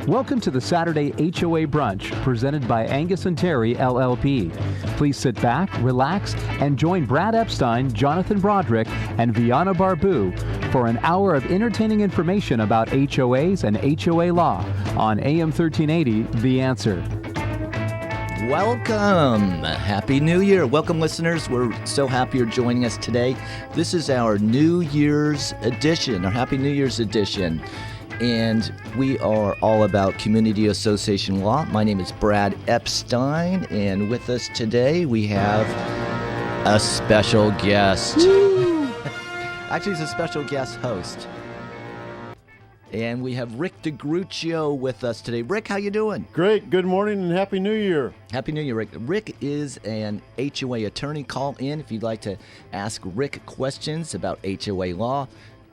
Welcome to the Saturday HOA Brunch presented by Angius&Terry, LLP. Please sit back, relax, and join Brad Epstein, Jonathan Broderick, and Viana Barbu for an hour of entertaining information about HOAs and HOA law on AM 1380, The Answer. Welcome. Happy New Year. Welcome, listeners. We're so happy you're joining us today. This is our New Year's edition, our Happy New Year's edition. And we are all about community association law. My name is Brad Epstein, and with us today we have a special guest. Actually, he's a special guest host. And we have Rick DeGruccio with us today. Rick, how you doing? Great. Good morning and Happy New Year. Happy New Year, Rick. Rick is an HOA attorney. Call in if you'd like to ask Rick questions about HOA law.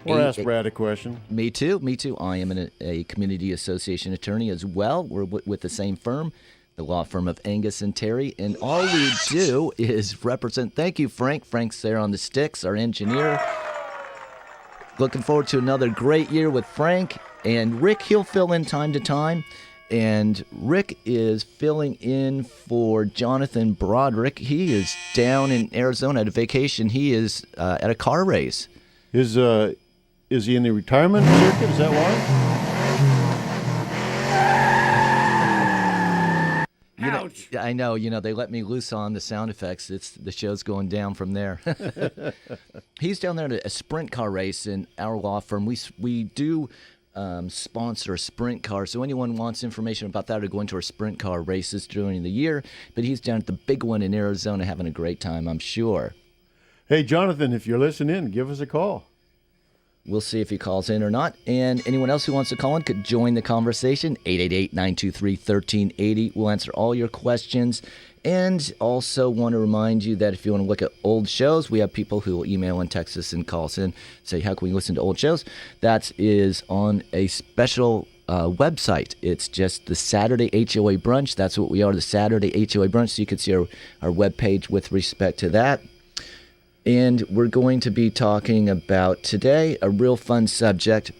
Or ask Brad a question. Me too. I am a community association attorney as well. We're with the same firm, the law firm of Angius&Terry. And all we do is represent. Thank you, Frank. Frank's there on the sticks, our engineer. Looking forward to another great year with Frank. And Rick, he'll fill in time to time. And Rick is filling in for Jonathan Broderick. He is down in Arizona at a vacation. He is at a car race. Is he in the retirement circuit? Is that why? Ouch. I know. They let me loose on the sound effects. The show's going down from there. He's down there at a sprint car race in our law firm. We do sponsor a sprint car. So anyone wants information about that or going to our sprint car races during the year. But he's down at the big one in Arizona having a great time, I'm sure. Hey, Jonathan, if you're listening, give us a call. We'll see if he calls in or not. And anyone else who wants to call in could join the conversation. 888-923-1380. We'll answer all your questions. And also want to remind you that if you want to look at old shows, we have people who will email and text us and call us in, say, how can we listen to old shows? That is on a special website. It's just the Saturday HOA Brunch. That's what we are, the Saturday HOA Brunch. So you can see our webpage with respect to that. And we're going to be talking about today a real fun subject.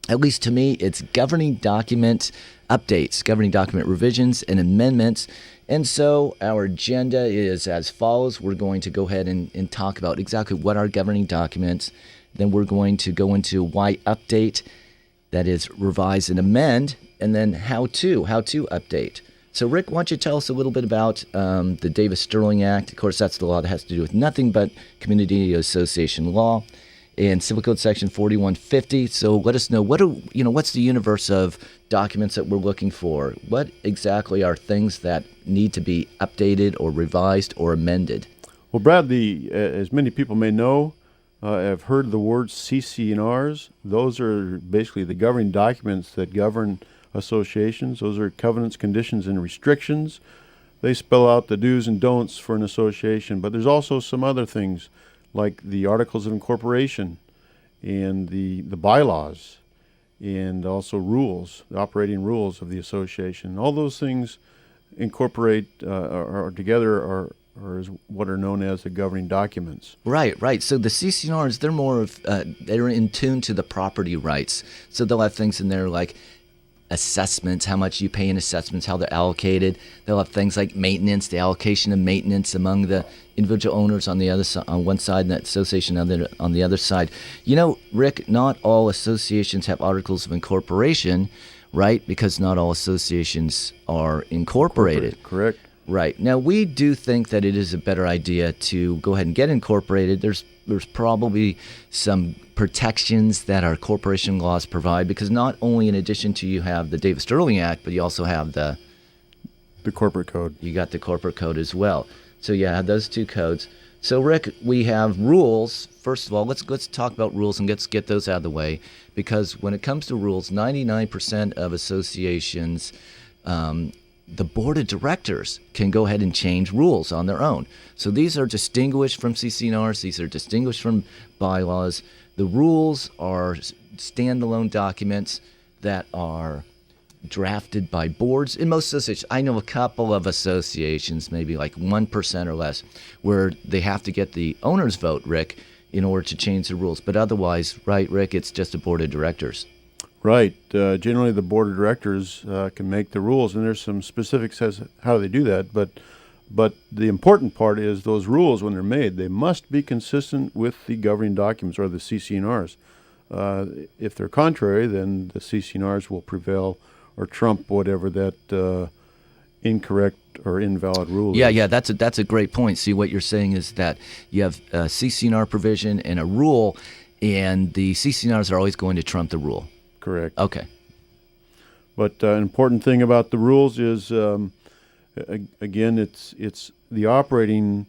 At least to me, it's governing document updates, governing document revisions and amendments. And so our agenda is as follows. We're going to go ahead and talk about exactly what are governing documents. Then we're going to go into why update, that is revise and amend, and then how to update. So, Rick, why don't you tell us a little bit about the Davis-Sterling Act? Of course, that's the law that has to do with nothing but community association law, and Civil Code Section 4150. So, let us know what's the universe of documents that we're looking for? What exactly are things that need to be updated or revised or amended? Well, Brad, as many people may know, have heard the words CC&Rs. Those are basically the governing documents that govern associations. Those are covenants, conditions, and restrictions. They spell out the do's and don'ts for an association, but there's also some other things like the Articles of Incorporation and the bylaws and also rules, the operating rules of the association. All those things incorporate or together are is what are known as the governing documents. Right. So the CC&Rs, they're more of, they're in tune to the property rights. So they'll have things in there like assessments, how much you pay in assessments, how they're allocated. They'll have things like maintenance, the allocation of maintenance among the individual owners on the other side, on one side, and that association on the other side. Rick, not all associations have articles of incorporation, right? Because not all associations are incorporated. Correct. Right. Now, we do think that it is a better idea to go ahead and get incorporated. There's probably some protections that our corporation laws provide, because not only in addition to you have the Davis-Sterling Act, but you also have the corporate code. You got the corporate code as well. So you have those two codes. So Rick, we have rules. First of all, let's talk about rules and let's get those out of the way, because when it comes to rules, 99% of associations, the board of directors can go ahead and change rules on their own. So these are distinguished from CC&Rs. These are distinguished from bylaws. The rules are standalone documents that are drafted by boards. In most associations, I know a couple of associations, maybe like 1% or less, where they have to get the owner's vote, Rick, in order to change the rules. But otherwise, right, Rick, it's just a board of directors. Right. Generally, the board of directors can make the rules, and there's some specifics as how they do that. But the important part is those rules, when they're made, they must be consistent with the governing documents or the CC&Rs. If they're contrary, then the CC&Rs will prevail or trump whatever that incorrect or invalid rule is. Yeah, that's a great point. See, what you're saying is that you have a CC&R provision and a rule, and the CC&Rs are always going to trump the rule. Correct. Okay. But an important thing about the rules is, again, it's the operating.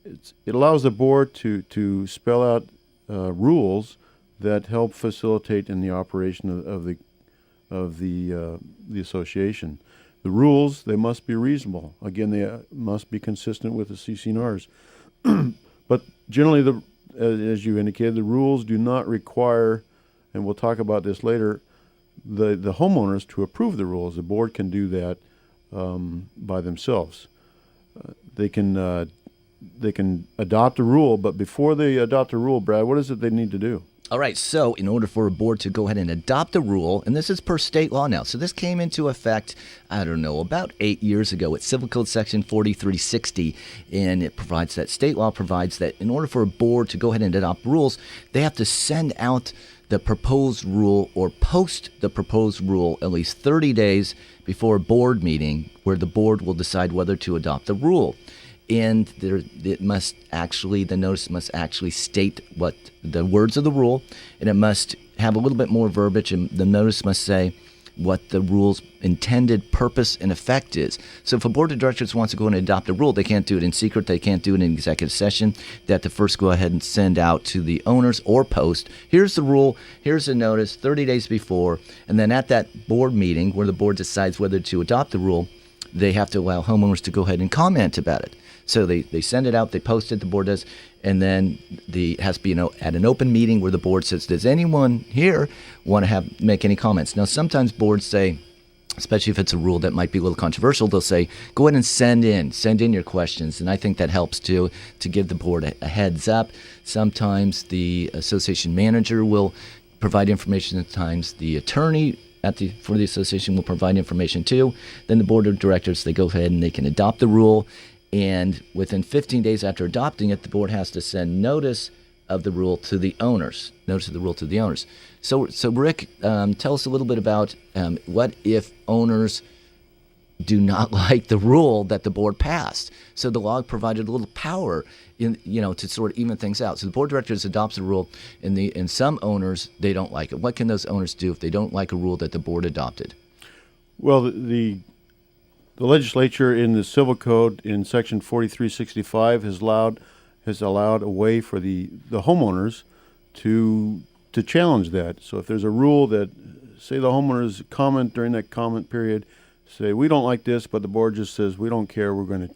It allows the board to spell out rules that help facilitate in the operation of the association. The rules, they must be reasonable. Again, they must be consistent with the CC&Rs. But generally, as you indicated, the rules do not require, and we'll talk about this later, the homeowners to approve the rules. The board can do that by themselves. They can adopt a rule, but before they adopt a rule, Brad, what is it they need to do? All right, so in order for a board to go ahead and adopt a rule, and this is per state law now, so this came into effect, I don't know, about 8 years ago. It's Civil Code Section 4360, and it provides that, state law provides that in order for a board to go ahead and adopt rules, they have to send out the proposed rule or post the proposed rule at least 30 days before a board meeting where the board will decide whether to adopt the rule. And the notice must actually state what the words of the rule, and it must have a little bit more verbiage, and the notice must say what the rule's intended purpose and effect is. So if a board of directors wants to go and adopt a rule, they can't do it in secret, they can't do it in executive session. They have to first go ahead and send out to the owners or post, here's the rule, here's the notice, 30 days before, and then at that board meeting where the board decides whether to adopt the rule, they have to allow homeowners to go ahead and comment about it. So they send it out, they post it, the board does, and then it has to be at an open meeting where the board says, does anyone here want to make any comments? Now, sometimes boards say, especially if it's a rule that might be a little controversial, they'll say, go ahead and send in your questions, and I think that helps to give the board a heads up. Sometimes the association manager will provide information, at times the attorney for the association will provide information too. Then the board of directors, they go ahead and they can adopt the rule. And within 15 days after adopting it, the board has to send notice of the rule to the owners. So Rick, tell us a little bit about what if owners do not like the rule that the board passed. So the law provided a little power to sort of even things out. So the board of directors adopts a rule, and some owners, they don't like it. What can those owners do if they don't like a rule that the board adopted? Well, the legislature in the Civil Code in Section 4365 has allowed a way for the homeowners to challenge that. So if there's a rule that, say the homeowners comment during that comment period, say we don't like this, but the board just says we don't care, we're going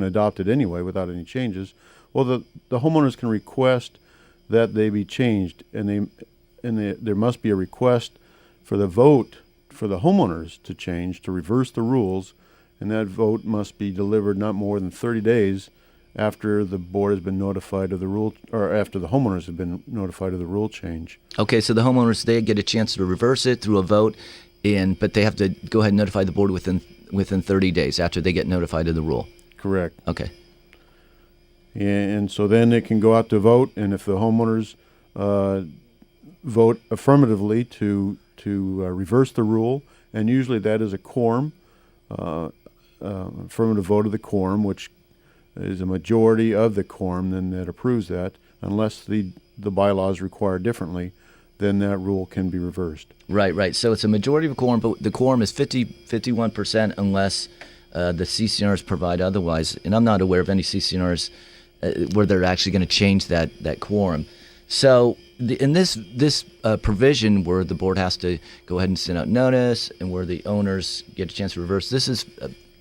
to adopt it anyway without any changes. Well, the homeowners can request that they be changed, and there must be a request for the vote for the homeowners to change, to reverse the rules, and that vote must be delivered not more than 30 days after the board has been notified of the rule, or after the homeowners have been notified of the rule change. Okay, so the homeowners, they get a chance to reverse it through a vote, but they have to go ahead and notify the board within 30 days after they get notified of the rule. Correct. Okay. And so then it can go out to vote, and if the homeowners vote affirmatively to reverse the rule, and usually that is a quorum, affirmative vote of the quorum, which is a majority of the quorum then that approves that, unless the bylaws require differently, then that rule can be reversed. Right. So it's a majority of a quorum, but the quorum is 51% unless the CC&Rs provide otherwise. And I'm not aware of any CC&Rs where they're actually going to change that quorum. So in this provision where the board has to go ahead and send out notice and where the owners get a chance to reverse, this is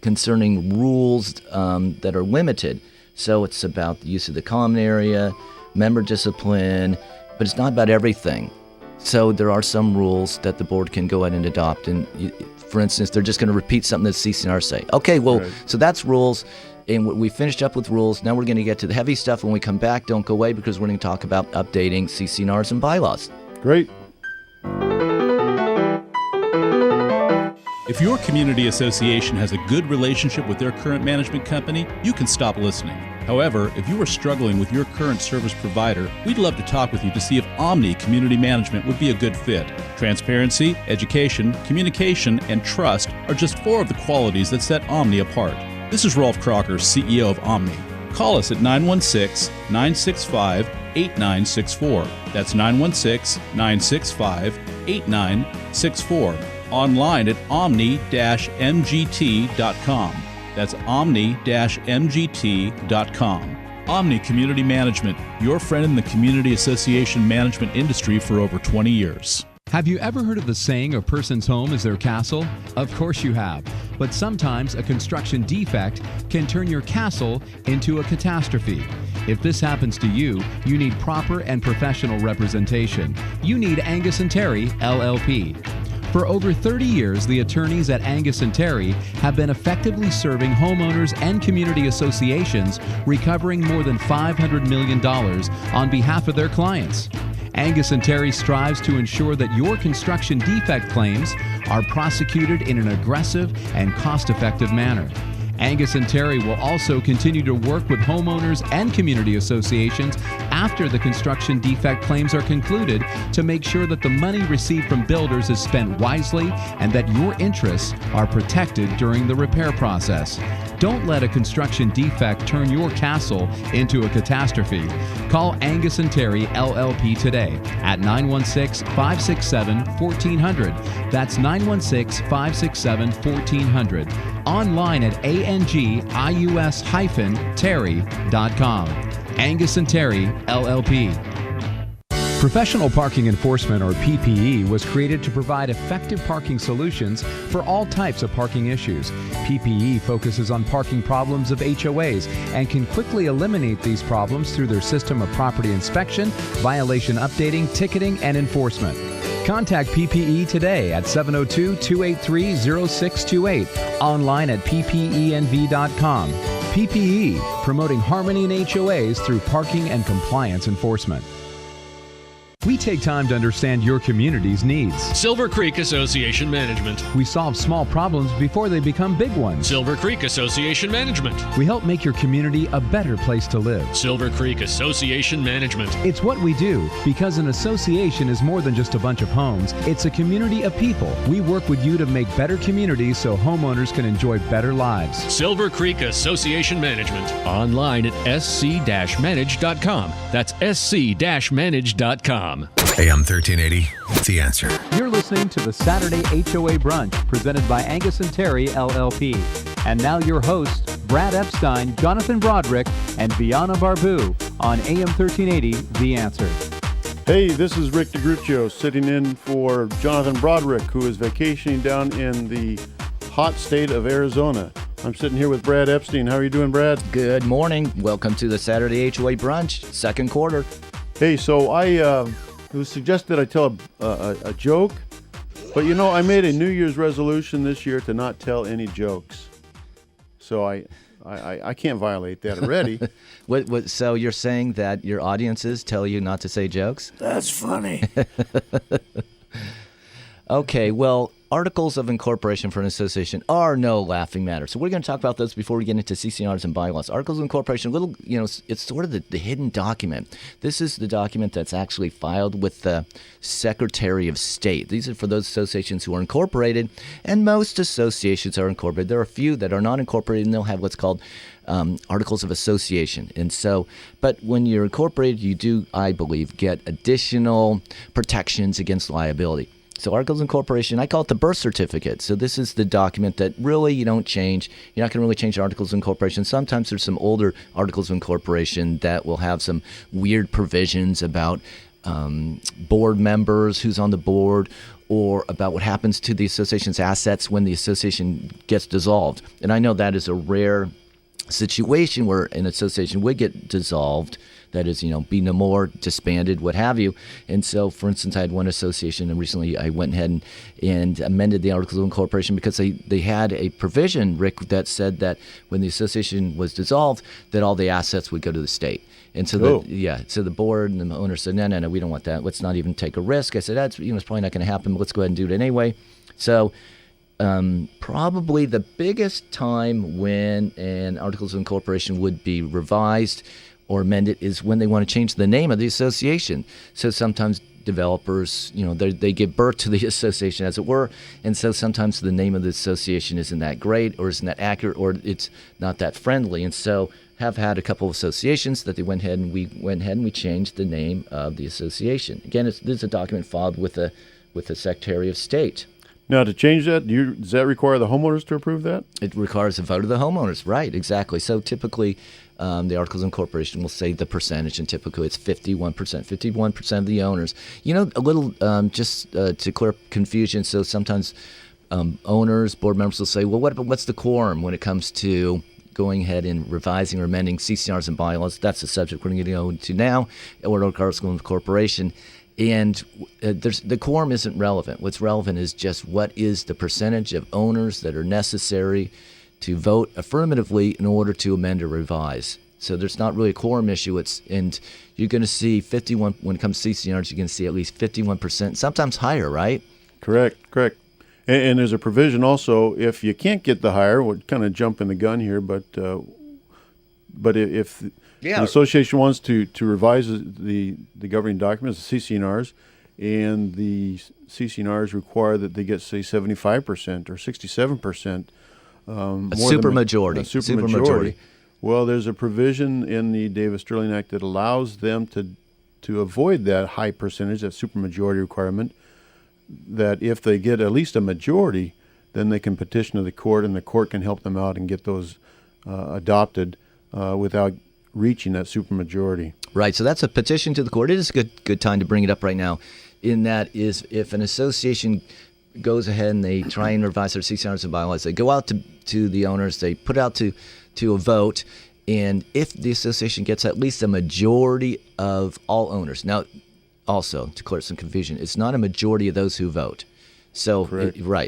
concerning rules that are limited. So it's about the use of the common area, member discipline, but it's not about everything. So there are some rules that the board can go ahead and adopt. And for instance, they're just going to repeat something that CC&R say. Okay, well, right. So that's rules. And we finished up with rules. Now we're going to get to the heavy stuff. When we come back, don't go away, because we're going to talk about updating CC&Rs and bylaws. Great. If your community association has a good relationship with their current management company, you can stop listening. However, if you are struggling with your current service provider, we'd love to talk with you to see if Omni Community Management would be a good fit. Transparency, education, communication, and trust are just 4 of the qualities that set Omni apart. This is Rolf Crocker, CEO of Omni. Call us at 916-965-8964. That's 916-965-8964. Online at omni-mgt.com. That's omni-mgt.com. Omni Community Management, your friend in the community association management industry for over 20 years. Have you ever heard of the saying, a person's home is their castle? Of course you have. But sometimes a construction defect can turn your castle into a catastrophe. If this happens to you, you need proper and professional representation. You need Angius&Terry, LLP. For over 30 years, the attorneys at Angius&Terry have been effectively serving homeowners and community associations, recovering more than $500 million on behalf of their clients. Angius&Terry strives to ensure that your construction defect claims are prosecuted in an aggressive and cost-effective manner. Angius&Terry will also continue to work with homeowners and community associations after the construction defect claims are concluded to make sure that the money received from builders is spent wisely and that your interests are protected during the repair process. Don't let a construction defect turn your castle into a catastrophe. Call Angius&Terry LLP today at 916-567-1400. That's 916-567-1400. Online at angius-terry.com. Angius&Terry LLP. Professional Parking Enforcement, or PPE, was created to provide effective parking solutions for all types of parking issues. PPE focuses on parking problems of HOAs and can quickly eliminate these problems through their system of property inspection, violation updating, ticketing, and enforcement. Contact PPE today at 702-283-0628, online at ppenv.com. PPE, promoting harmony in HOAs through parking and compliance enforcement. We take time to understand your community's needs. Silver Creek Association Management. We solve small problems before they become big ones. Silver Creek Association Management. We help make your community a better place to live. Silver Creek Association Management. It's what we do, because an association is more than just a bunch of homes. It's a community of people. We work with you to make better communities so homeowners can enjoy better lives. Silver Creek Association Management. Online at sc-manage.com. That's sc-manage.com. AM 1380, The Answer. You're listening to the Saturday HOA Brunch, presented by Angius&Terry LLP. And now your hosts, Brad Epstein, Jonathan Broderick, and Viana Barbu on AM 1380, The Answer. Hey, this is Rick DeGruccio sitting in for Jonathan Broderick, who is vacationing down in the hot state of Arizona. I'm sitting here with Brad Epstein. How are you doing, Brad? Good morning. Welcome to the Saturday HOA Brunch, second quarter. Hey, so it was suggested I tell a joke, but you know, I made a New Year's resolution this year to not tell any jokes. So I can't violate that already. So you're saying that your audiences tell you not to say jokes? That's funny. Okay, well, articles of incorporation for an association are no laughing matter. So we're going to talk about those before we get into CC&Rs and bylaws. Articles of incorporation, it's sort of the hidden document. This is the document that's actually filed with the Secretary of State. These are for those associations who are incorporated, and most associations are incorporated. There are a few that are not incorporated, and they'll have what's called articles of association. And so, but when you're incorporated, you do, I believe, get additional protections against liability. So articles of incorporation, I call it the birth certificate. So this is the document that really you don't change. You're not going to really change articles of incorporation. Sometimes there's some older articles of incorporation that will have some weird provisions about board members, who's on the board, or about what happens to the association's assets when the association gets dissolved. And I know that is a rare situation where an association would get dissolved, that is, be no more, disbanded, what have you. And so, for instance, I had one association, and recently I went ahead and amended the Articles of Incorporation because they had a provision, Rick, that said that when the association was dissolved, that all the assets would go to the state. And so, so the board and the owner said, no, we don't want that. Let's not even take a risk. I said, that's it's probably not going to happen, but let's go ahead and do it anyway. So Probably the biggest time when an Articles of Incorporation would be revised or amended is when they want to change the name of the association. So sometimes developers, they give birth to the association, as it were, and so sometimes the name of the association isn't that great or isn't that accurate or it's not that friendly. And so have had a couple of associations that we changed the name of the association. Again, this is a document filed with the Secretary of State. Now, to change that, does that require the homeowners to approve that? It requires a vote of the homeowners, right, exactly. So typically, the Articles of Incorporation will say the percentage, and typically it's 51%. 51% of the owners. A little, just to clear up confusion, so sometimes owners, board members will say, well, what's the quorum when it comes to going ahead and revising or amending CCNRs and bylaws? That's the subject we're going to go into now, or Articles of Incorporation. And the quorum isn't relevant. What's relevant is just what is the percentage of owners that are necessary to vote affirmatively in order to amend or revise. So there's not really a quorum issue. And you're going to see 51, when it comes to CCNRs, you're going to see at least 51%, sometimes higher, right? Correct. And there's a provision also, if you can't get the higher, we're kind of jumping the gun here, but if the association wants to revise the governing documents, the CCNRs, and the CCNRs require that they get, say, 75% or 67%. A supermajority. Well, there's a provision in the Davis-Sterling Act that allows them to avoid that high percentage, that supermajority requirement, that if they get at least a majority, then they can petition to the court, and the court can help them out and get those adopted without reaching that supermajority. Right, so that's a petition to the court. It is a good time to bring it up right now. In that is, if an association goes ahead and they try and revise their CCNRs and bylaws, they go out to the owners, they put out to a vote, and if the association gets at least a majority of all owners. Now, also, to clear some confusion, it's not a majority of those who vote. So,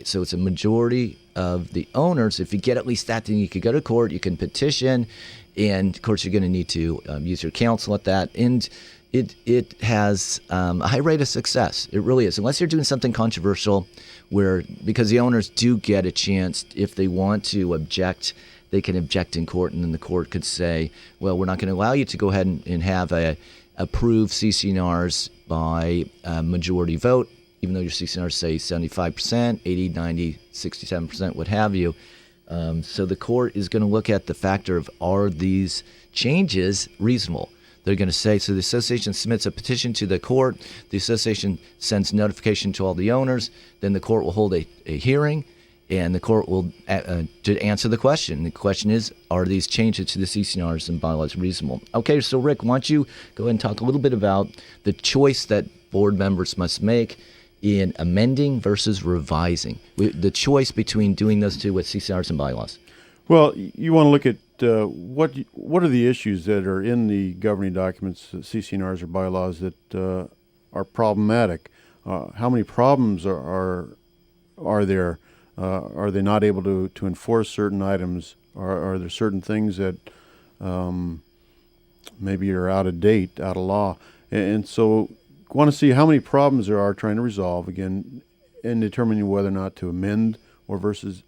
so it's a majority of the owners. If you get at least that, then you could go to court, you can petition, and of course you're going to need to use your counsel at that. And it has a high rate of success. It really is, unless you're doing something controversial, because the owners do get a chance, if they want to object, they can object in court, and then the court could say, well, we're not going to allow you to go ahead and have approve CCNRs by majority vote, even though your CCNRs say 75%, 80, 90, 67%, what have you. So the court is going to look at the factor of, are these changes reasonable? They're going to say, so the association submits a petition to the court, the association sends notification to all the owners, then the court will hold a hearing, and the court will to answer the question. The question is, are these changes to the CCNRs and bylaws reasonable? Okay, so Rick, why don't you go ahead and talk a little bit about the choice that board members must make in amending versus revising, the choice between doing those two with CCNRs and bylaws. Well, you want to look at what are the issues that are in the governing documents, CCNRs or bylaws, that are problematic. How many problems are there? Are they not able to enforce certain items? Are there certain things that maybe are out of date, out of law? And so want to see how many problems there are trying to resolve, again, in determining whether or not to amend or versus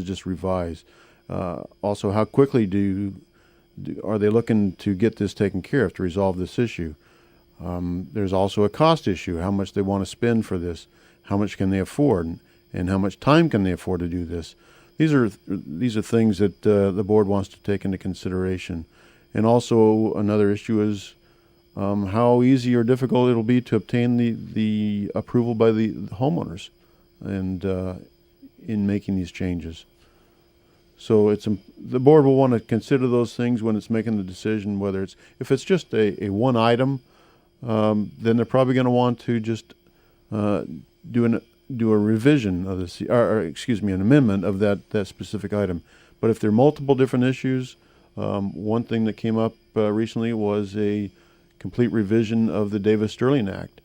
just revise. Also, how quickly are they looking to get this taken care of, to resolve this issue? There's also a cost issue, how much they want to spend for this, how much can they afford, and how much time can they afford to do this. These are things that the board wants to take into consideration. And also another issue is how easy or difficult it'll be to obtain the approval by the homeowners and in making these changes. So the board will want to consider those things when it's making the decision, whether if it's just a one item, then they're probably going to want to just do a revision of an amendment of that specific item. But if there are multiple different issues, one thing that came up recently was a complete revision of the Davis-Sterling Act.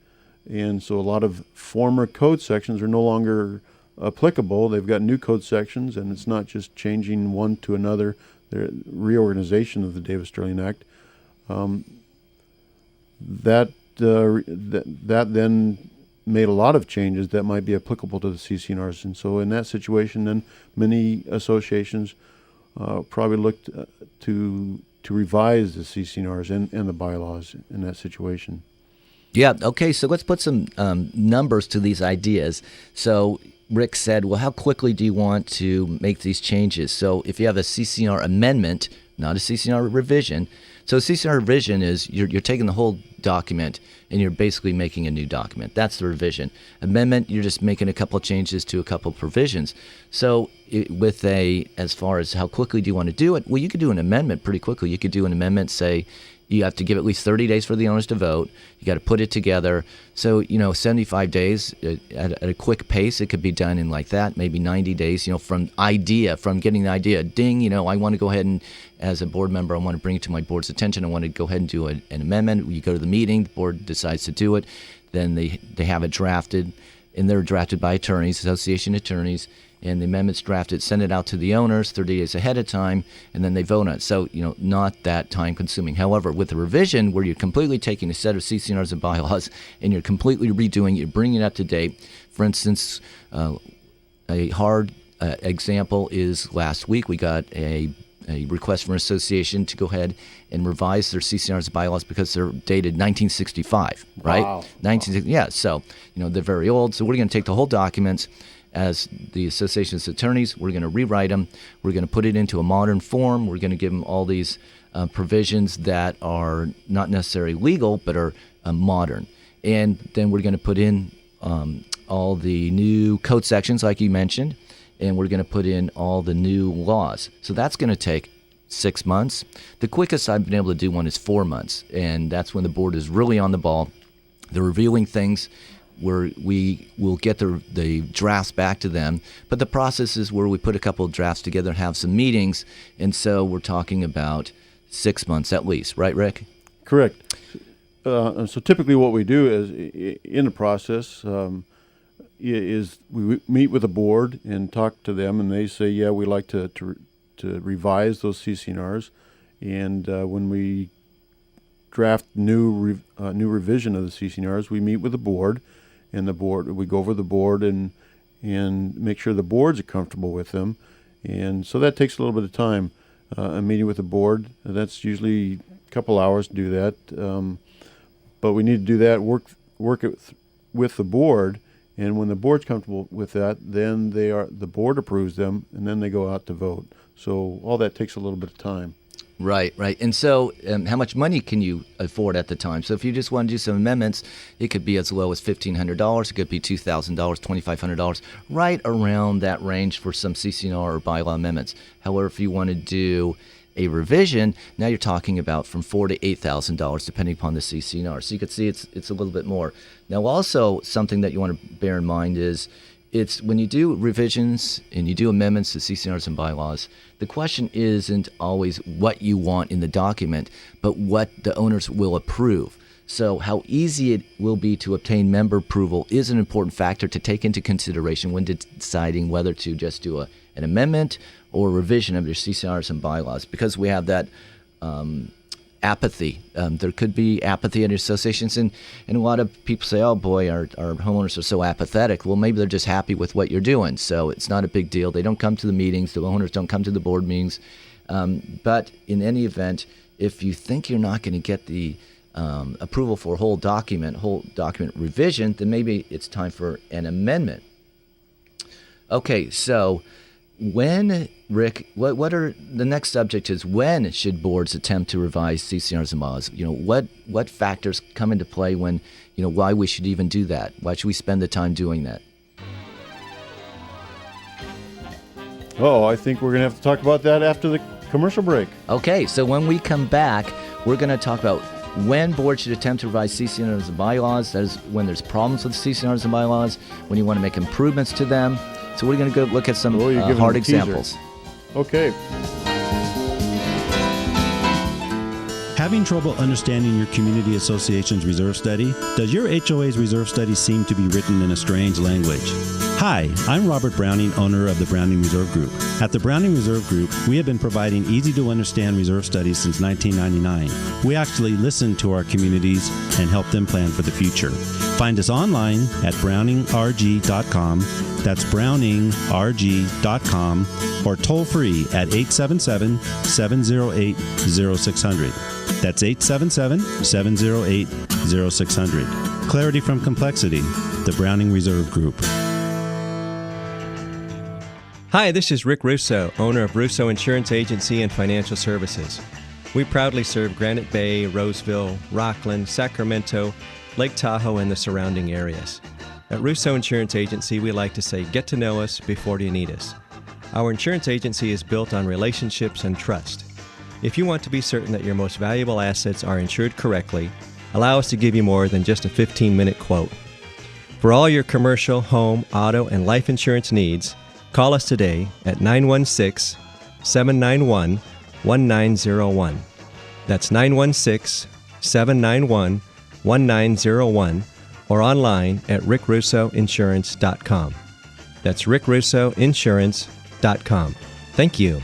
And so a lot of former code sections are no longer applicable. They've got new code sections, and it's not just changing one to another. The reorganization of the Davis-Sterling Act. That then made a lot of changes that might be applicable to the CC&Rs. And so in that situation, then many associations probably looked to revise the CC&Rs and the bylaws in that situation. Yeah, okay, so let's put some numbers to these ideas. So Rick said, well, how quickly do you want to make these changes? So if you have a CC&R amendment, not a CC&R revision, so a CC&R revision is you're taking the whole document and you're basically making a new document. That's the revision. Amendment, you're just making a couple of changes to a couple of provisions. So as far as how quickly do you want to do it, well, you could do an amendment pretty quickly. You could do an amendment, say, you have to give at least 30 days for the owners to vote. You got to put it together. So, 75 days at a quick pace, it could be done in like that, maybe 90 days, from getting the idea, ding, I want to go ahead and, as a board member, I want to bring it to my board's attention. I want to go ahead and do an amendment. You go to the meeting, the board decides to do it. Then they have it drafted, and they're drafted by attorneys, association attorneys, and the amendment's drafted, send it out to the owners 30 days ahead of time, and then they vote on it. So, not that time consuming. However, with the revision, where you're completely taking a set of CC&Rs and bylaws and you're completely redoing it, you're bringing it up to date. For instance, a hard example is last week we got a request from an association to go ahead and revise their CC&Rs and bylaws because they're dated 1965, right? Wow. 1960, yeah, so, they're very old. So we're going to take the whole documents. As the association's attorneys, we're going to rewrite them. We're going to put it into a modern form. We're going to give them all these provisions that are not necessarily legal, but are modern. And then we're going to put in all the new code sections, like you mentioned, and we're going to put in all the new laws. So that's going to take 6 months. The quickest I've been able to do one is 4 months, and that's when the board is really on the ball. They're reviewing things where we will get the drafts back to them. But the process is where we put a couple of drafts together and have some meetings. And so we're talking about 6 months at least. Right, Rick? Correct. So typically what we do is in the process is we meet with the board and talk to them, and they say, yeah, we like to revise those CC&Rs. And when we draft new revision of the CC&Rs, we meet with the board. And we go over the board and make sure the boards are comfortable with them, and so that takes a little bit of time. A meeting with the board, that's usually a couple hours to do that, but we need to do that, work it with the board, and when the board's comfortable with that, then the board approves them, and then they go out to vote. So all that takes a little bit of time. Right. And so how much money can you afford at the time? So if you just want to do some amendments, it could be as low as $1,500. It could be $2,000, $2,500, right around that range for some CC&R or bylaw amendments. However, if you want to do a revision, now you're talking about from $4,000 to $8,000, depending upon the CC&R. So you can see it's a little bit more. Now, also something that you want to bear in mind is it's when you do revisions and you do amendments to CC&Rs and bylaws, the question isn't always what you want in the document, but what the owners will approve. So how easy it will be to obtain member approval is an important factor to take into consideration when deciding whether to just do an amendment or a revision of your CC&Rs and bylaws, because we have that apathy. There could be apathy in associations, and a lot of people say, oh boy, our homeowners are so apathetic. Well, maybe they're just happy with what you're doing, so it's not a big deal. They don't come to the meetings. The owners don't come to the board meetings. But in any event, if you think you're not going to get the approval for a whole document revision, then maybe it's time for an amendment. Okay, so when, Rick, what are the next subject is when should boards attempt to revise CC&Rs and bylaws? What factors come into play when, why we should even do that? Why should we spend the time doing that? Oh, I think we're going to have to talk about that after the commercial break. Okay, so when we come back, we're going to talk about when boards should attempt to revise CC&Rs and bylaws. That is when there's problems with CC&Rs and bylaws, when you want to make improvements to them. So we're going to go look at some hard examples. Okay. Having trouble understanding your community association's reserve study? Does your HOA's reserve study seem to be written in a strange language? Hi, I'm Robert Browning, owner of the Browning Reserve Group. At the Browning Reserve Group, we have been providing easy-to-understand reserve studies since 1999. We actually listen to our communities and help them plan for the future. Find us online at browningrg.com. That's browningrg.com, or toll free at 877-708-0600. That's 877-708-0600. Clarity from complexity, the Browning Reserve Group. Hi, this is Rick Russo, owner of Russo Insurance Agency and Financial Services. We proudly serve Granite Bay, Roseville, Rockland, Sacramento, Lake Tahoe, and the surrounding areas. At Russo Insurance Agency, we like to say, get to know us before you need us. Our insurance agency is built on relationships and trust. If you want to be certain that your most valuable assets are insured correctly, allow us to give you more than just a 15-minute quote. For all your commercial, home, auto, and life insurance needs, call us today at 916-791-1901. That's 916-791-1901, or online at rickrussoinsurance.com. That's rickrussoinsurance.com. Thank you.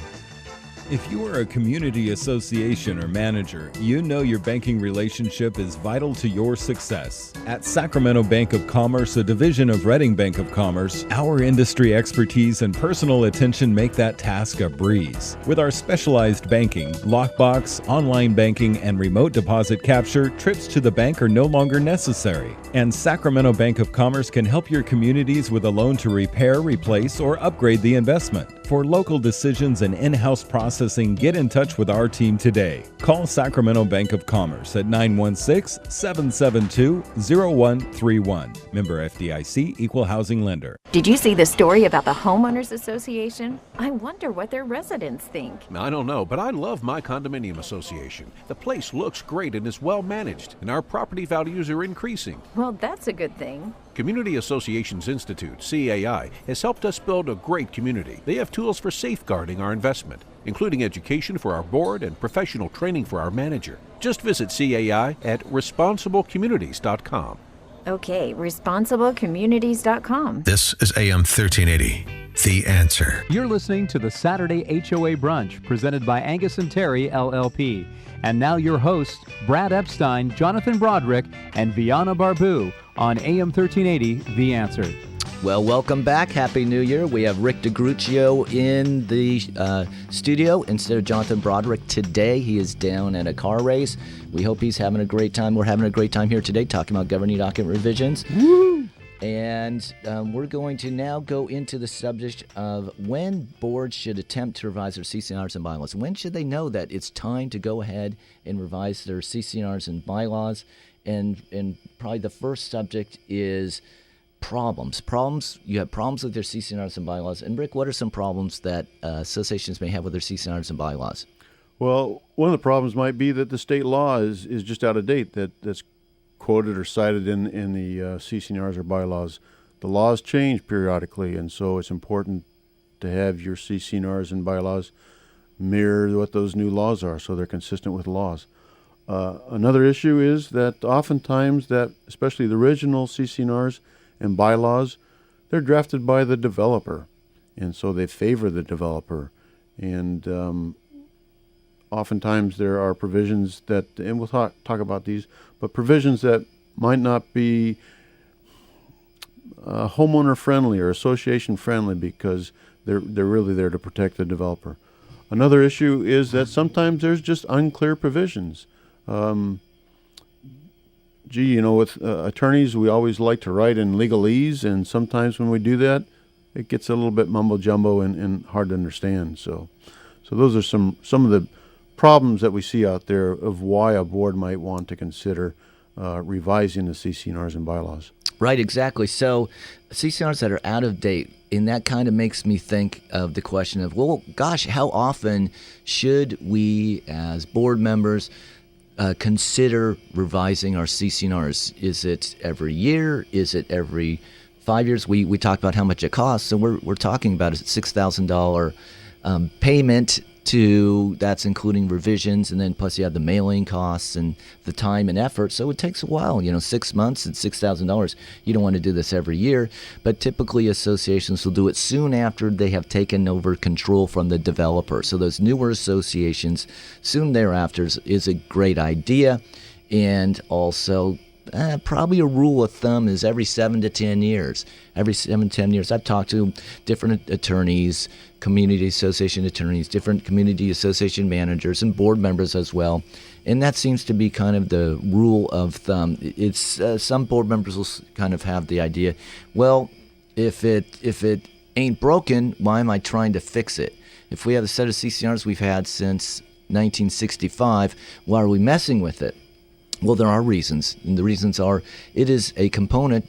If you are a community association or manager, you know your banking relationship is vital to your success. At Sacramento Bank of Commerce, a division of Redding Bank of Commerce, our industry expertise and personal attention make that task a breeze. With our specialized banking, lockbox, online banking, and remote deposit capture, trips to the bank are no longer necessary. And Sacramento Bank of Commerce can help your communities with a loan to repair, replace, or upgrade the investment. For local decisions and in-house processing, get in touch with our team today. Call Sacramento Bank of Commerce at 916-772-0131. Member FDIC, Equal Housing Lender. Did you see the story about the Homeowners Association? I wonder what their residents think. I don't know, but I love my condominium association. The place looks great and is well managed, and our property values are increasing. Well, that's a good thing. Community Associations Institute, CAI, has helped us build a great community. They have tools for safeguarding our investment, including education for our board and professional training for our manager. Just visit CAI at responsiblecommunities.com. Okay, responsiblecommunities.com. This is AM 1380, The Answer. You're listening to the Saturday HOA Brunch presented by Angius&Terry, LLP. And now your hosts, Brad Epstein, Jonathan Broderick, and Viana Barbu on AM 1380, The Answer. Well, welcome back. Happy New Year. We have Rick DeGruccio in the studio instead of Jonathan Broderick today. He is down at a car race. We hope he's having a great time. We're having a great time here today talking about governing document revisions. Woo! And we're going to now go into the subject of when boards should attempt to revise their CC&Rs and bylaws. When should they know that it's time to go ahead and revise their CC&Rs and bylaws? And probably the first subject is problems. You have problems with their CC&Rs and bylaws. And Rick, what are some problems that associations may have with their CC&Rs and bylaws? Well, one of the problems might be that the state law is just out of date, that's quoted or cited in the CC&Rs or bylaws. The laws change periodically, and so it's important to have your CC&Rs and bylaws mirror what those new laws are, so they're consistent with laws. Another issue is that oftentimes that, especially the original CC&Rs and bylaws, they're drafted by the developer, and so they favor the developer. And oftentimes there are provisions that, and we'll talk about these, but provisions that might not be homeowner friendly or association friendly because they're really there to protect the developer. Another issue is that sometimes there's just unclear provisions. With attorneys, we always like to write in legalese, and sometimes when we do that, it gets a little bit mumbo jumbo and hard to understand. So those are some of the problems that we see out there of why a board might want to consider revising the CC&Rs and bylaws. Right, exactly. So CC&Rs that are out of date, and that kind of makes me think of the question of, well, gosh, how often should we as board members consider revising our CC&Rs? Is it every year? Is it every 5 years? We talked about how much it costs, so we're talking about a $6,000 payment that's including revisions, and then plus you have the mailing costs and the time and effort. So it takes a while, 6 months and $6,000. You don't want to do this every year, but typically associations will do it soon after they have taken over control from the developer. So those newer associations soon thereafter is a great idea. And also probably a rule of thumb is every 7 to 10 years. Every 7 to 10 years. I've talked to different attorneys, community association attorneys, different community association managers, and board members as well. And that seems to be kind of the rule of thumb. It's some board members will kind of have the idea, well, if it ain't broken, why am I trying to fix it? If we have a set of CC&Rs we've had since 1965, why are we messing with it? Well, there are reasons, and the reasons are it is a component,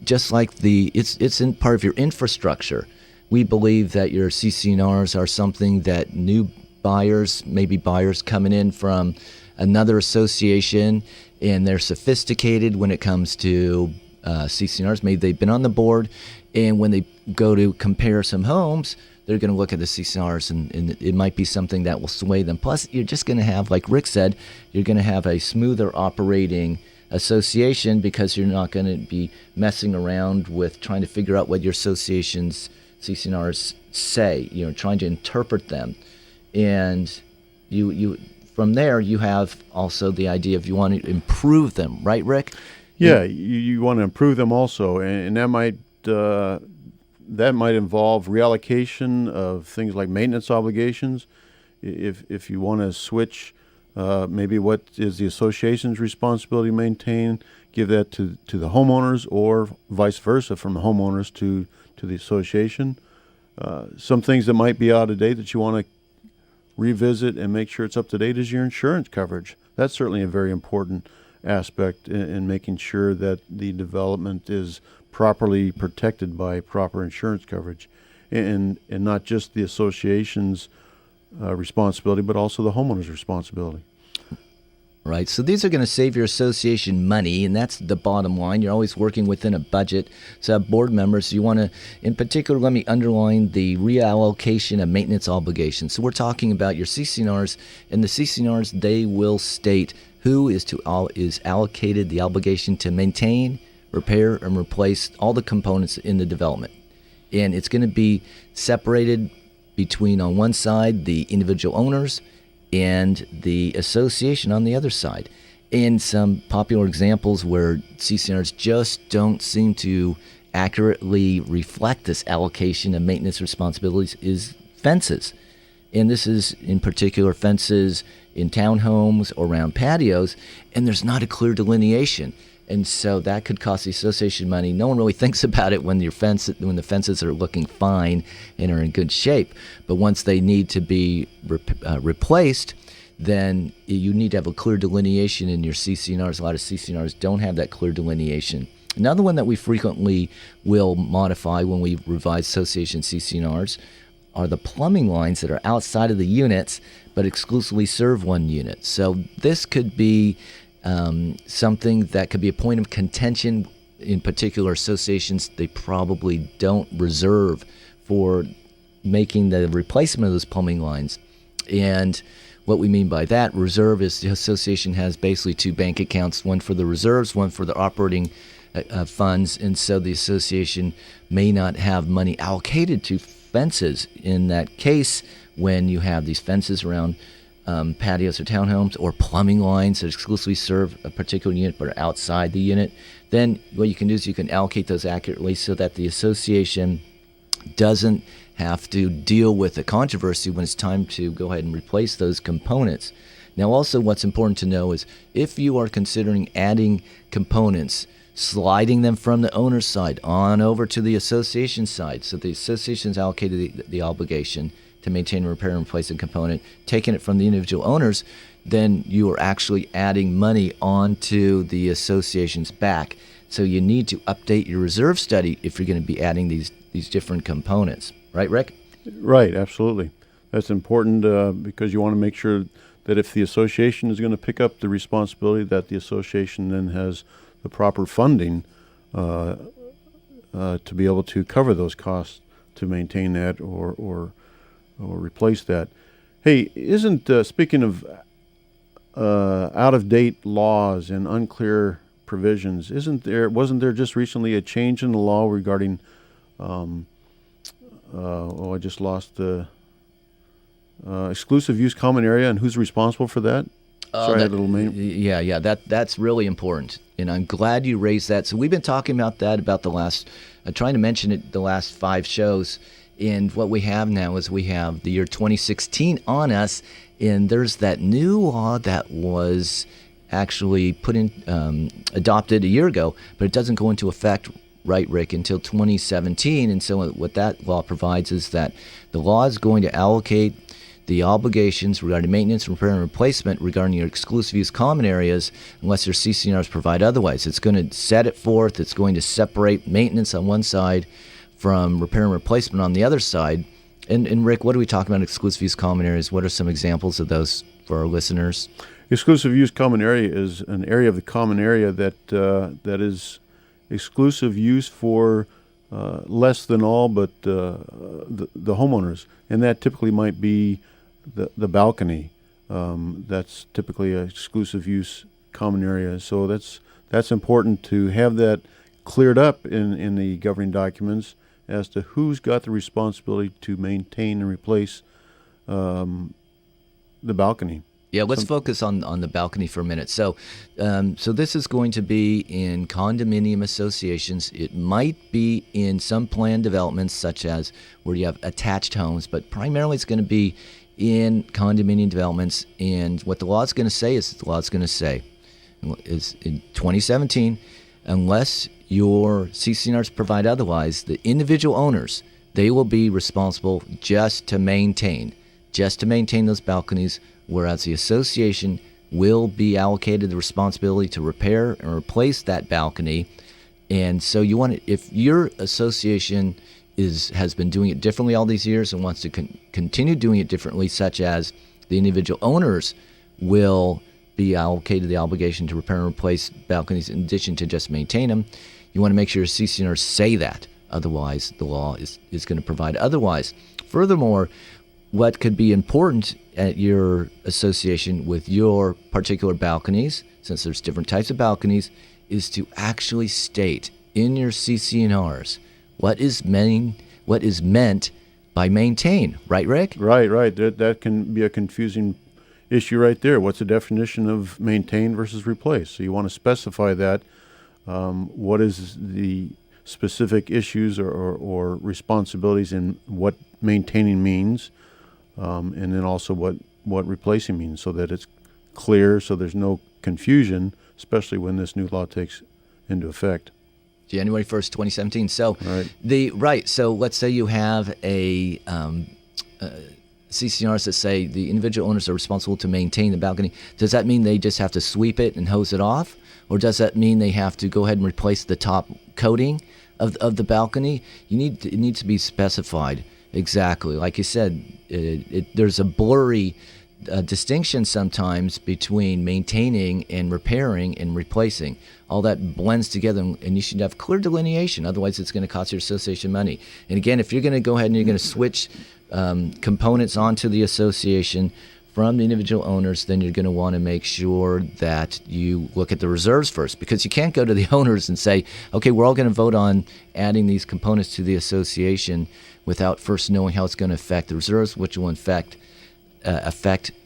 just like it's in part of your infrastructure. We believe that your CC&Rs are something that new buyers, maybe buyers coming in from another association, and they're sophisticated when it comes to CC&Rs. Maybe they've been on the board, and when they go to compare some homes, they're going to look at the CC&Rs, and it might be something that will sway them. Plus, you're just going to have, like Rick said, you're going to have a smoother operating association because you're not going to be messing around with trying to figure out what your association's CC&Rs say, trying to interpret them. And you from there, you have also the idea of you want to improve them, right, Rick? Yeah, you want to improve them also, and that might involve reallocation of things like maintenance obligations. If you want to switch maybe what is the association's responsibility to maintain, give that to the homeowners, or vice versa from the homeowners to the association. Some things that might be out of date that you want to revisit and make sure it's up to date is your insurance coverage. That's certainly a very important aspect in making sure that the development is properly protected by proper insurance coverage, and not just the association's responsibility, but also the homeowner's responsibility. Right. So these are going to save your association money, and that's the bottom line. You're always working within a budget. So board members, you want to, in particular, let me underline the reallocation of maintenance obligations. So we're talking about your CC&Rs, and the CC&Rs, they will state who is allocated the obligation to maintain, repair, and replace all the components in the development. And it's going to be separated between, on one side, the individual owners and the association on the other side. And some popular examples where CC&Rs just don't seem to accurately reflect this allocation of maintenance responsibilities is fences. And this is in particular fences in townhomes or around patios, and there's not a clear delineation. And so that could cost the association money. No one really thinks about it when the fences are looking fine and are in good shape. But once they need to be replaced, then you need to have a clear delineation in your CC&Rs. A lot of CC&Rs don't have that clear delineation. Another one that we frequently will modify when we revise association CC&Rs are the plumbing lines that are outside of the units but exclusively serve one unit. So this could be something that could be a point of contention. In particular associations, they probably don't reserve for making the replacement of those plumbing lines. And what we mean by that, reserve, is the association has basically two bank accounts, one for the reserves, one for the operating funds, and so the association may not have money allocated to fences. In that case, when you have these fences around patios or townhomes, or plumbing lines that exclusively serve a particular unit but are outside the unit, then what you can do is you can allocate those accurately so that the association doesn't have to deal with the controversy when it's time to go ahead and replace those components. Now also what's important to know is if you are considering adding components, sliding them from the owner's side on over to the association side, so the association's allocated the obligation to maintain, repair, and replace a component, taking it from the individual owners, then you are actually adding money onto the association's back. So you need to update your reserve study if you're going to be adding these different components. Right, Rick? Right, absolutely. That's important because you want to make sure that if the association is going to pick up the responsibility, that the association then has the proper funding to be able to cover those costs to maintain that or replace that. Hey, isn't speaking of out-of-date laws and unclear provisions, wasn't there just recently a change in the law regarding? I just lost the exclusive use common area, and who's responsible for that? Sorry, that's really important, and I'm glad you raised that. So we've been talking about that the last, trying to mention it the last 5 shows, and what we have now is we have the year 2016 on us, and there's that new law that was actually adopted a year ago, but it doesn't go into effect, right, Rick, until 2017, and so what that law provides is that the law is going to allocate the obligations regarding maintenance, repair, and replacement regarding your exclusive use common areas unless your CC&Rs provide otherwise. It's going to set it forth. It's going to separate maintenance on one side from repair and replacement on the other side. And Rick, what are we talking about exclusive use common areas? What are some examples of those for our listeners? Exclusive use common area is an area of the common area that is exclusive use for less than all but the homeowners. And that typically might be the balcony. That's typically an exclusive use common area. So that's important to have that cleared up in the governing documents as to who's got the responsibility to maintain and replace the balcony. Yeah, let's focus on the balcony for a minute. So this is going to be in condominium associations. It might be in some planned developments, such as where you have attached homes, but primarily it's going to be in condominium developments. And what the law is going to say is in 2017, unless your CC&Rs provide otherwise, the individual owners, they will be responsible just to maintain those balconies, whereas the association will be allocated the responsibility to repair and replace that balcony. And so if your association has been doing it differently all these years and wants to continue doing it differently, such as the individual owners will be allocated the obligation to repair and replace balconies in addition to just maintain them, you want to make sure your CC&Rs say that. Otherwise, the law is going to provide otherwise. Furthermore, what could be important at your association with your particular balconies, since there's different types of balconies, is to actually state in your CC&Rs what is meant by maintain. Right, Rick? Right. That can be a confusing issue right there. What's the definition of maintain versus replace? So you want to specify that. What is the specific issues or responsibilities in what maintaining means, and then also what replacing means, so that it's clear, so there's no confusion, especially when this new law takes into effect. January 1st, 2017. So So let's say you have a CC&Rs that say the individual owners are responsible to maintain the balcony. Does that mean they just have to sweep it and hose it off? Or does that mean they have to go ahead and replace the top coating of the balcony? It needs to be specified exactly. Like you said, there's a blurry distinction sometimes between maintaining and repairing and replacing. All that blends together, and you should have clear delineation. Otherwise, it's going to cost your association money. And again, if you're going to go ahead and you're going to switch components onto the association from the individual owners, then you're going to want to make sure that you look at the reserves first, because you can't go to the owners and say, okay, we're all going to vote on adding these components to the association without first knowing how it's going to affect the reserves, which will affect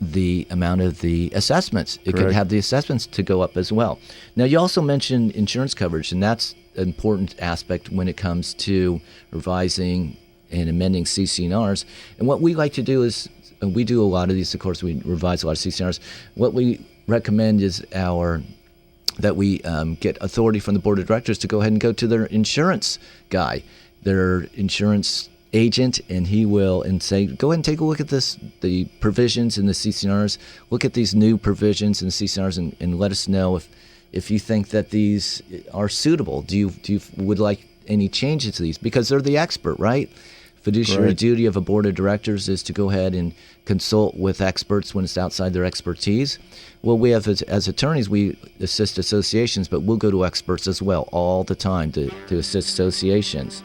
the amount of the assessments. It could have the assessments to go up as well. Now, you also mentioned insurance coverage, and that's an important aspect when it comes to revising and amending CC&Rs. And what we like to do is, and we do a lot of these, of course, we revise a lot of CC&Rs. What we recommend is that we get authority from the board of directors to go ahead and go to their insurance guy, their insurance agent, and he will say, go ahead and take a look at the provisions in the CC&Rs, look at these new provisions in the CC&Rs, and let us know if you think that these are suitable. Do you would like any changes to these? Because they're the expert, right? Fiduciary duty of a board of directors is to go ahead and consult with experts when it's outside their expertise. Well, we have, as attorneys, we assist associations, but we'll go to experts as well all the time to assist associations.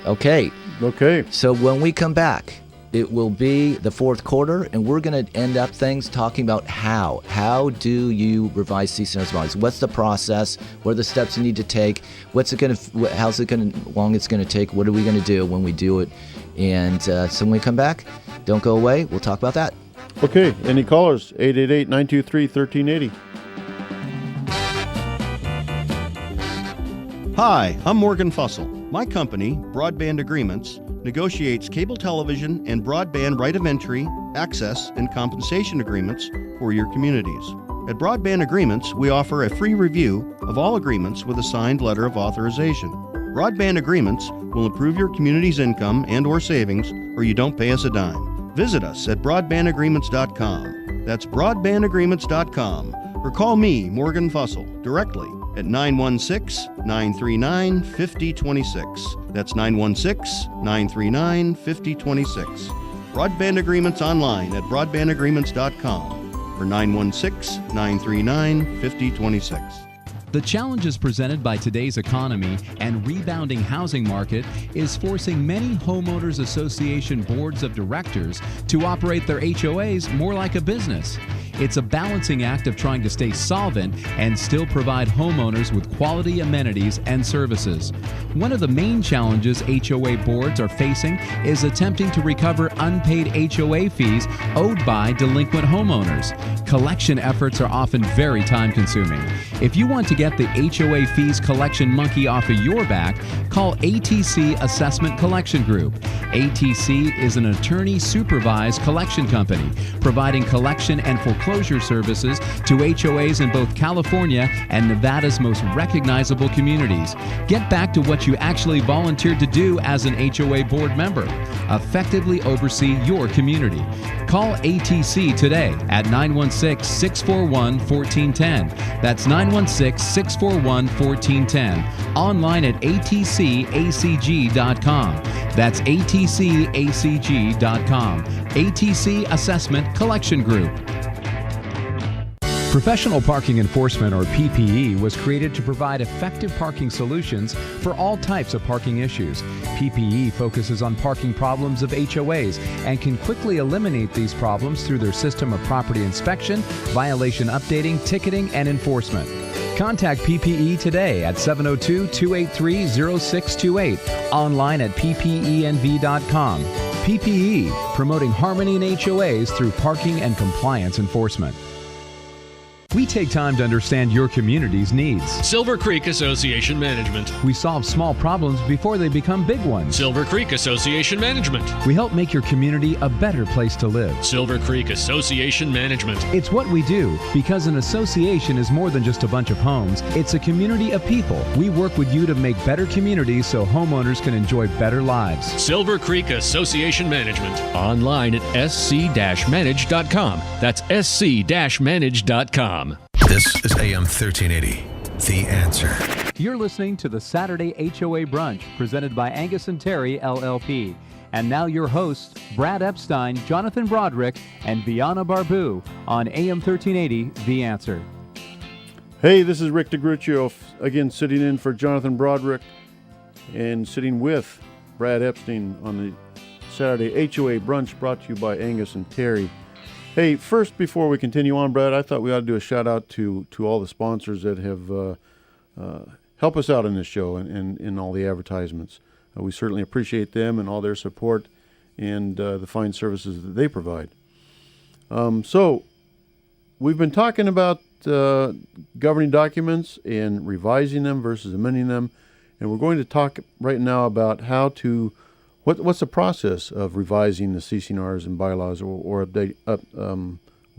Okay. Okay. So when we come back, It will be the fourth quarter, and we're going to end up things talking about how. How do you revise CC&Rs bonds? What's the process? What are the steps you need to take? Long it's going to take? What are we going to do when we do it? And so when we come back, don't go away. We'll talk about that. Okay. Any callers? 888-923-1380. Hi, I'm Morgan Fussell. My company, Broadband Agreements, negotiates cable television and broadband right of entry, access, and compensation agreements for your communities. At Broadband Agreements, we offer a free review of all agreements with a signed letter of authorization. Broadband Agreements will improve your community's income and/or savings, or you don't pay us a dime. Visit us at broadbandagreements.com. That's broadbandagreements.com. Or call me, Morgan Fussell, directly at 916-939-5026. That's 916-939-5026. Broadband Agreements online at broadbandagreements.com or 916-939-5026. The challenges presented by today's economy and rebounding housing market is forcing many homeowners association boards of directors to operate their HOAs more like a business. It's a balancing act of trying to stay solvent and still provide homeowners with quality amenities and services. One of the main challenges HOA boards are facing is attempting to recover unpaid HOA fees owed by delinquent homeowners. Collection efforts are often very time-consuming. If you want to get the HOA fees collection monkey off of your back, call ATC Assessment Collection Group. ATC is an attorney-supervised collection company providing collection and foreclosure services to HOAs in both California and Nevada's most recognizable communities. Get back to what you actually volunteered to do as an HOA board member. Effectively oversee your community. Call ATC today at 916-641-1410. That's 916-641-1410. Online at atcacg.com. That's atcacg.com. ATC Assessment Collection Group. Professional Parking Enforcement, or PPE, was created to provide effective parking solutions for all types of parking issues. PPE focuses on parking problems of HOAs and can quickly eliminate these problems through their system of property inspection, violation updating, ticketing, and enforcement. Contact PPE today at 702-283-0628, online at ppenv.com. PPE, promoting harmony in HOAs through parking and compliance enforcement. We take time to understand your community's needs. Silver Creek Association Management. We solve small problems before they become big ones. Silver Creek Association Management. We help make your community a better place to live. Silver Creek Association Management. It's what we do, because an association is more than just a bunch of homes. It's a community of people. We work with you to make better communities so homeowners can enjoy better lives. Silver Creek Association Management. Online at sc-manage.com. That's sc-manage.com. This is AM 1380, The Answer. You're listening to the Saturday HOA Brunch, presented by Angius&Terry, LLP. And now your hosts, Brad Epstein, Jonathan Broderick, and Viana Barbu on AM 1380, The Answer. Hey, this is Rick DeGruccio, again sitting in for Jonathan Broderick and sitting with Brad Epstein on the Saturday HOA Brunch, brought to you by Angius&Terry. Hey, first, before we continue on, Brad, I thought we ought to do a shout-out to all the sponsors that have helped us out in this show and in all the advertisements. We certainly appreciate them and all their support and the fine services that they provide. So, we've been talking about governing documents and revising them versus amending them, and we're going to talk right now about how to what's the process of revising the CC&Rs and bylaws or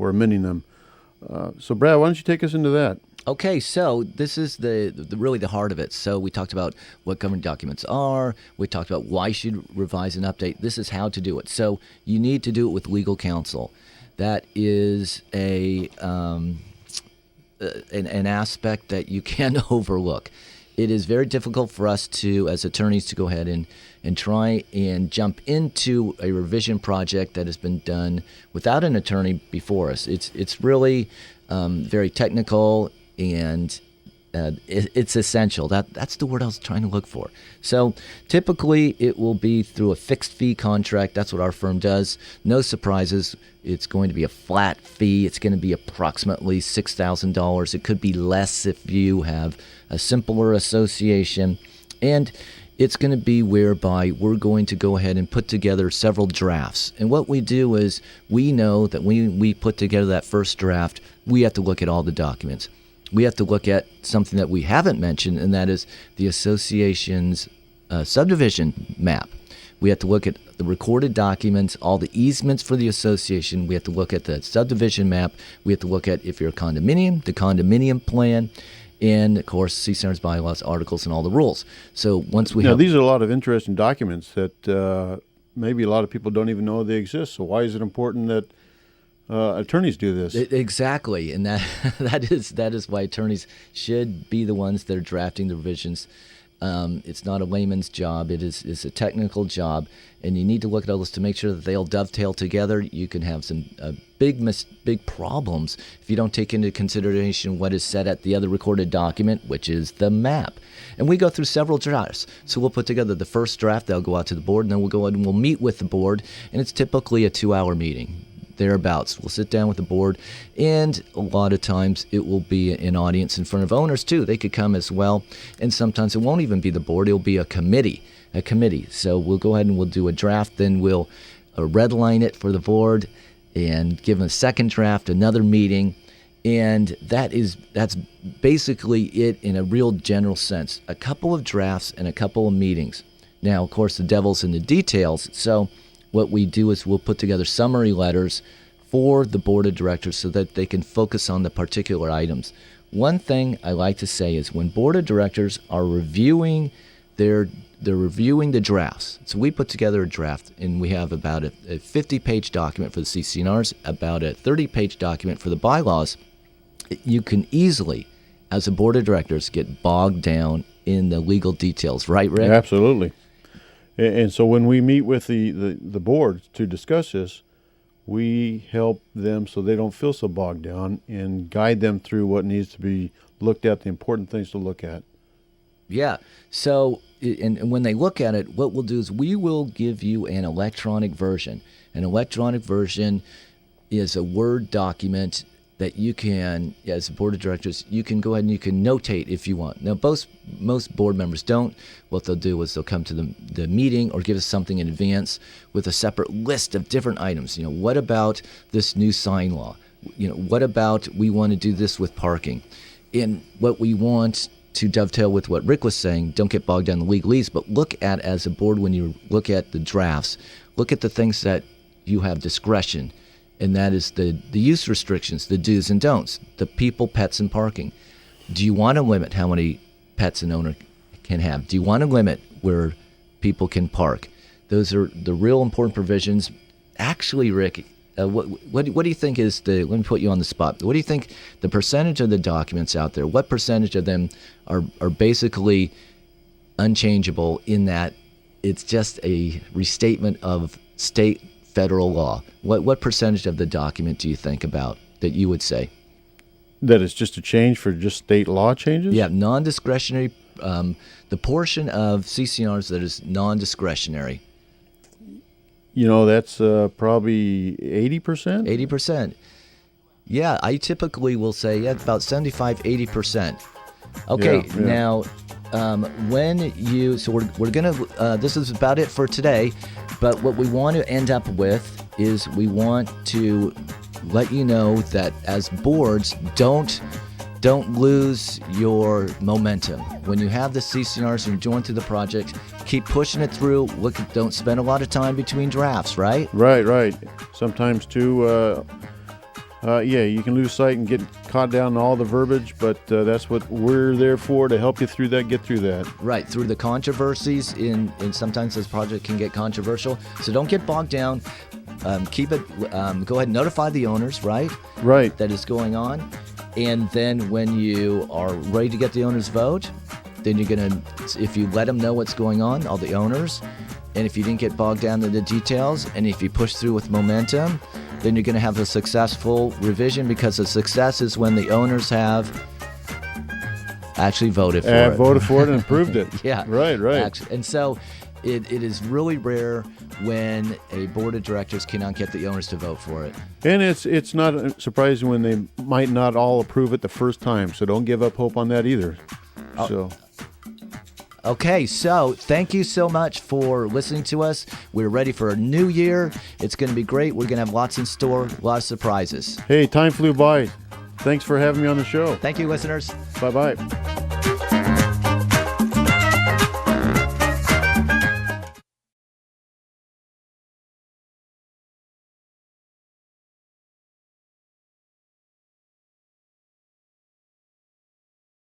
amending them. So, Brad, why don't you take us into that? Okay, so this is the really the heart of it. So we talked about what governing documents are. We talked about why you should revise and update. This is how to do it. So you need to do it with legal counsel. That is an aspect that you can't overlook. It is very difficult for us to, as attorneys, to go ahead and try and jump into a revision project that has been done without an attorney before us. It's really very technical, and it's essential. That's the word I was trying to look for. So typically it will be through a fixed fee contract. That's what our firm does. No surprises. It's going to be a flat fee. It's going to be approximately $6,000. It could be less if you have a simpler association. And it's going to be whereby we're going to go ahead and put together several drafts. And what we do is we know that when we put together that first draft, we have to look at all the documents. We have to look at something that we haven't mentioned, and that is the association's subdivision map. We have to look at the recorded documents, all the easements for the association. We have to look at the subdivision map. We have to look at, if you're a condominium, the condominium plan, and, of course, CCNR's bylaws, articles, and all the rules. So once we these are a lot of interesting documents that maybe a lot of people don't even know they exist. So why is it important that attorneys do this? Exactly, and that is why attorneys should be the ones that are drafting the revisions. It's not a layman's job. It's a technical job, and you need to look at all this to make sure that they all dovetail together. You can have some big problems if you don't take into consideration what is said at the other recorded document, which is the map. And we go through several drafts. So we'll put together the first draft. That'll go out to the board, and then we'll go ahead and we'll meet with the board, and it's typically a 2-hour meeting. Thereabouts. We'll sit down with the board, and a lot of times it will be an audience in front of owners too. They could come as well, and sometimes it won't even be the board. It'll be a committee. So we'll go ahead and we'll do a draft, then we'll redline it for the board and give them a second draft, another meeting, and that's basically it in a real general sense. A couple of drafts and a couple of meetings. Now, of course, the devil's in the details, so what we do is we'll put together summary letters for the board of directors so that they can focus on the particular items. One thing I like to say is when board of directors are reviewing, they're reviewing the drafts. So we put together a draft, and we have about a 50-page document for the CCNRs, about a 30-page document for the bylaws. You can easily, as a board of directors, get bogged down in the legal details. Right, Rick? Absolutely. And so when we meet with the board to discuss this, we help them so they don't feel so bogged down and guide them through what needs to be looked at, the important things to look at. Yeah. So, and when they look at it, what we'll do is we will give you an electronic version. An electronic version is a Word document that you can, as a board of directors, you can go ahead and you can notate if you want. Now, most board members don't. What they'll do is they'll come to the meeting or give us something in advance with a separate list of different items. What about this new sign law? What about we want to do this with parking? And what we want to dovetail with what Rick was saying, don't get bogged down in the legalese, but look at, as a board, when you look at the drafts, look at the things that you have discretion. And that is the use restrictions, the do's and don'ts, the people, pets, and parking. Do you want to limit how many pets an owner can have? Do you want to limit where people can park? Those are the real important provisions. Actually, Rick, what do you think is let me put you on the spot. What do you think the percentage of the documents out there, what percentage of them are basically unchangeable in that it's just a restatement of state federal law? What percentage of the document do you think about that you would say? That it's just a change for just state law changes? Yeah, non-discretionary, the portion of CCNRs that is non-discretionary. That's probably 80%? 80%. Yeah, I typically will say about 75, 80%. Okay, Yeah. Now, so we're going to, this is about it for today, but what we want to end up with is we want to let you know that as boards, don't lose your momentum. When you have the CCNRs and join through the project, keep pushing it through. Don't spend a lot of time between drafts, right? Right. Sometimes, too, you can lose sight and get caught down in all the verbiage, but that's what we're there for, to help you through that, get through that. Right, through the controversies, and sometimes this project can get controversial. So don't get bogged down. Keep it, go ahead and notify the owners, right? Right. That is going on. And then when you are ready to get the owner's vote, then you're going to, if you let them know what's going on, all the owners, and if you didn't get bogged down in the details, and if you push through with momentum, then you're going to have a successful revision, because a success is when the owners have actually voted for it. Voted for it and approved it. Yeah. Right. Actually, and so it is really rare when a board of directors cannot get the owners to vote for it. And it's not surprising when they might not all approve it the first time, so don't give up hope on that either. Okay, so thank you so much for listening to us. We're ready for a new year. It's going to be great. We're going to have lots in store, a lot of surprises. Hey, time flew by. Thanks for having me on the show. Thank you, listeners. Bye-bye.